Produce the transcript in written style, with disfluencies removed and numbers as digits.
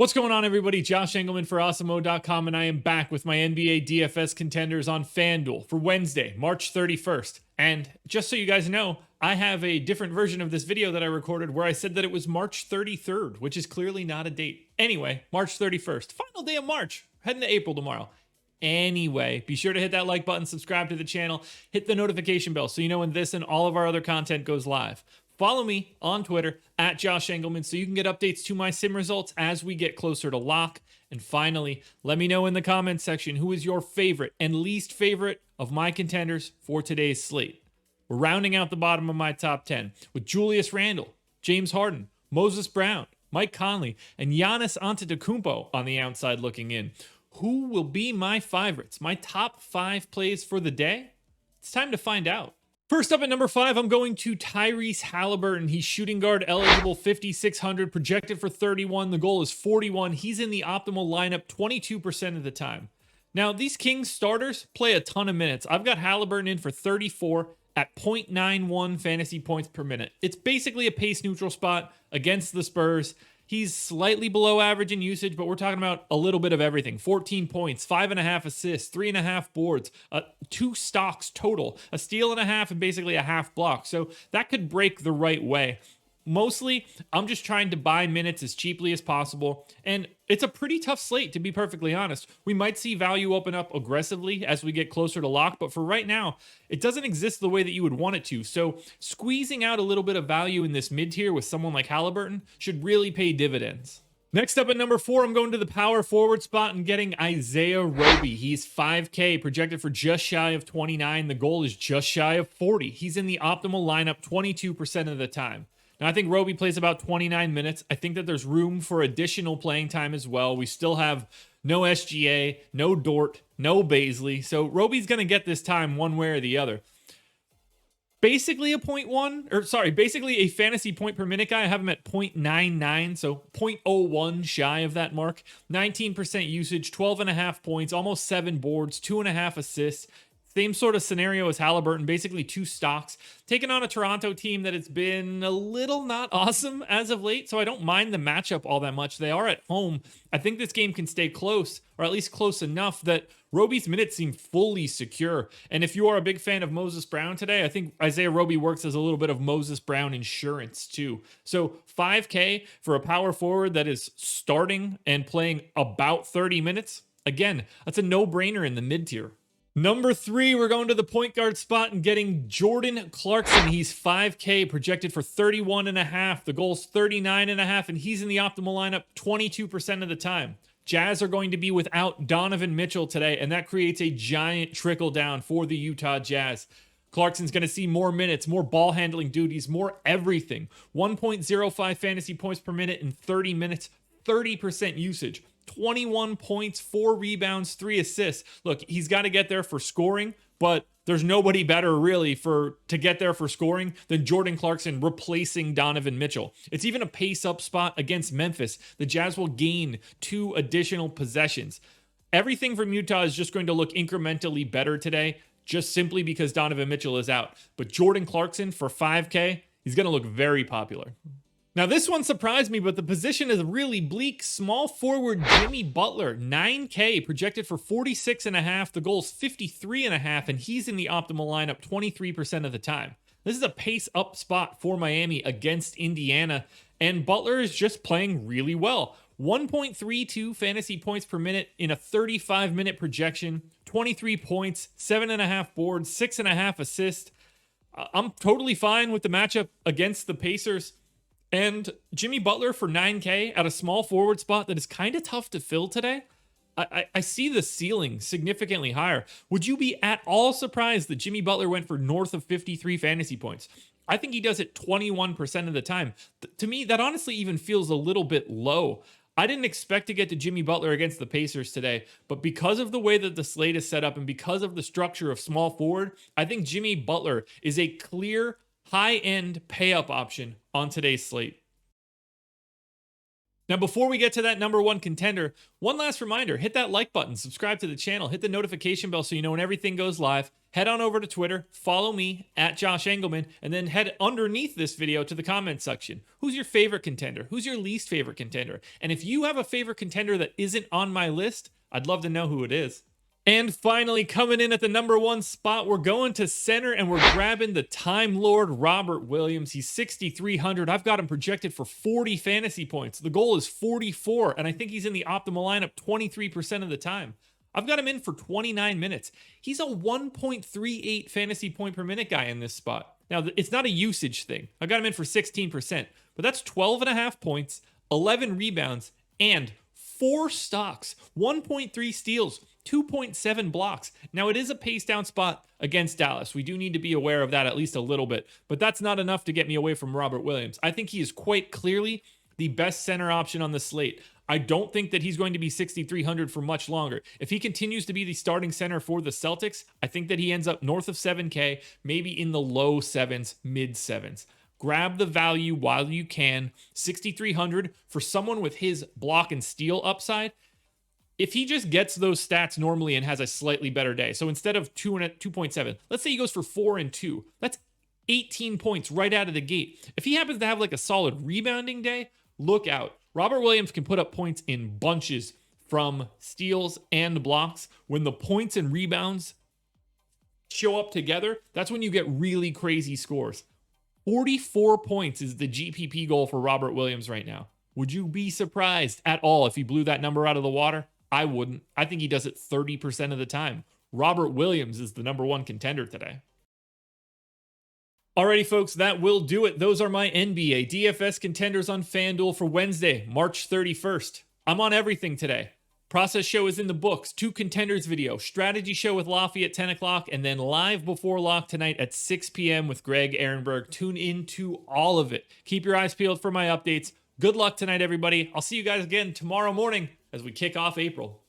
What's going on, everybody? Josh Engleman for Awesemo.com, and I am back with my NBA DFS contenders on FanDuel for Wednesday, March 31st. And just so you guys know, I have a different version of this video that I recorded where I said that it was March 33rd, which is clearly not a date. Anyway, March 31st, final day of March, heading to April tomorrow. Anyway, be sure to hit that like button, subscribe to the channel, hit the notification bell so you know when this and all of our other content goes live. Follow me on Twitter at Josh Engleman so you can get updates to my sim results as we get closer to lock. And finally, let me know in the comments section who is your favorite and least favorite of my contenders for today's slate. We're rounding out the bottom of my top 10 with Julius Randle, James Harden, Moses Brown, Mike Conley, and Giannis Antetokounmpo on the outside looking in. Who will be my favorites, my top 5 plays for the day? It's time to find out. First up at number 5, I'm going to TYRESE Halliburton. He's shooting guard eligible, 5,600, projected for 31. The goal is 41. He's in the optimal lineup 22% of the time. Now, these Kings starters play a ton of minutes. I've got Halliburton in for 34 at 0.91 fantasy points per minute. It's basically a pace neutral spot against the Spurs. He's slightly below average in usage, but we're talking about a little bit of everything. 14 points, 5.5 assists, 3.5 boards, 2 stocks total, a steal and a half, and basically a half block. So that could break the right way. Mostly, I'm just trying to buy minutes as cheaply as possible, and it's a pretty tough slate, to be perfectly honest. We might see value open up aggressively as we get closer to lock, but for right now, it doesn't exist the way that you would want it to. So squeezing out a little bit of value in this mid-tier with someone like Halliburton should really pay dividends. Next up at number 4, I'm going to the power forward spot and getting Isaiah Roby. He's 5K, projected for just shy of 29. The goal is just shy of 40. He's in the optimal lineup 22% of the time. Now, I think Roby plays about 29 minutes. I think that there's room for additional playing time as well. We still have no SGA, no Dort, no Baisley. So Roby's going to get this time one way or the other. Basically basically a fantasy point per minute guy. I have him at 0.99, so 0.01 shy of that mark. 19% usage, 12.5 points, almost 7 boards, 2.5 assists. Same sort of scenario as Halliburton, basically 2 stocks. Taking on a Toronto team that has been a little not awesome as of late, so I don't mind the matchup all that much. They are at home. I think this game can stay close, or at least close enough that Roby's minutes seem fully secure. And if you are a big fan of Moses Brown today, I think Isaiah Roby works as a little bit of Moses Brown insurance too. So 5K for a power forward that is starting and playing about 30 minutes. Again, that's a no-brainer in the mid-tier. Number 3, we're going to the point guard spot and getting Jordan Clarkson. He's 5K, projected for 31.5. The goal's 39.5, and he's in the optimal lineup 22% of the time. Jazz are going to be without Donovan Mitchell today, and that creates a giant trickle down for the Utah Jazz. Clarkson's going to see more minutes, more ball handling duties, more everything. 1.05 fantasy points per minute in 30 minutes, 30% usage. 21 points, 4 rebounds, 3 assists. Look, he's got to get there for scoring, but there's nobody better really to get there for scoring than Jordan Clarkson replacing Donovan Mitchell. It's even a pace-up spot against Memphis. The Jazz will gain 2 additional possessions. Everything from Utah is just going to look incrementally better today, just simply because Donovan Mitchell is out. But Jordan Clarkson for 5K, he's going to look very popular. Now, this one surprised me, but the position is really bleak. Small forward Jimmy Butler, 9K, projected for 46.5. The goal's 53.5, and he's in the optimal lineup 23% of the time. This is a pace-up spot for Miami against Indiana, and Butler is just playing really well. 1.32 fantasy points per minute in a 35-minute projection, 23 points, 7.5 boards, 6.5 assists. I'm totally fine with the matchup against the Pacers. And Jimmy Butler for 9K at a small forward spot that is kind of tough to fill today. I see the ceiling significantly higher. Would you be at all surprised that Jimmy Butler went for north of 53 fantasy points? I think he does it 21% of the time. To me, that honestly even feels a little bit low. I didn't expect to get to Jimmy Butler against the Pacers today, but because of the way that the slate is set up and because of the structure of small forward, I think Jimmy Butler is a clear high-end pay-up option on today's slate. Now, before we get to that number one contender, one last reminder, hit that like button, subscribe to the channel, hit the notification bell so you know when everything goes live. Head on over to Twitter, follow me at Josh Engleman, and then head underneath this video to the comment section. Who's your favorite contender? Who's your least favorite contender? And if you have a favorite contender that isn't on my list, I'd love to know who it is. And finally, coming in at the number one spot, we're going to center and we're grabbing the Time Lord Robert Williams. He's 6,300. I've got him projected for 40 fantasy points. The goal is 44, and I think he's in the optimal lineup 23% of the time. I've got him in for 29 minutes. He's a 1.38 fantasy point per minute guy in this spot. Now, it's not a usage thing. I got him in for 16%, but that's 12.5 points, 11 rebounds, and 4 stocks, 1.3 steals, 2.7 blocks. Now, it is a pace down spot against Dallas. We do need to be aware of that at least a little bit, but that's not enough to get me away from Robert Williams. I think he is quite clearly the best center option on the slate. I don't think that he's going to be 6,300 for much longer. If he continues to be the starting center for the Celtics, I think that he ends up north of 7K, maybe in the low 7s, mid 7s. Grab the value while you can. 6,300 for someone with his block and steal upside. If he just gets those stats normally and has a slightly better day, so instead of 2.7, let's say he goes for 4 and 2. That's 18 points right out of the gate. If he happens to have like a solid rebounding day, look out. Robert Williams can put up points in bunches from steals and blocks. When the points and rebounds show up together, that's when you get really crazy scores. 44 points is the GPP goal for Robert Williams right now. Would you be surprised at all if he blew that number out of the water? I wouldn't. I think he does it 30% of the time. Robert Williams is the number one contender today. Alrighty, folks, that will do it. Those are my NBA DFS contenders on FanDuel for Wednesday, March 31st. I'm on everything today. Process show is in the books, 2 contenders video, strategy show with Lafayette at 10 o'clock, and then live before lock tonight at 6 p.m. with Greg Ehrenberg. Tune into all of it. Keep your eyes peeled for my updates. Good luck tonight, everybody. I'll see you guys again tomorrow morning as we kick off April.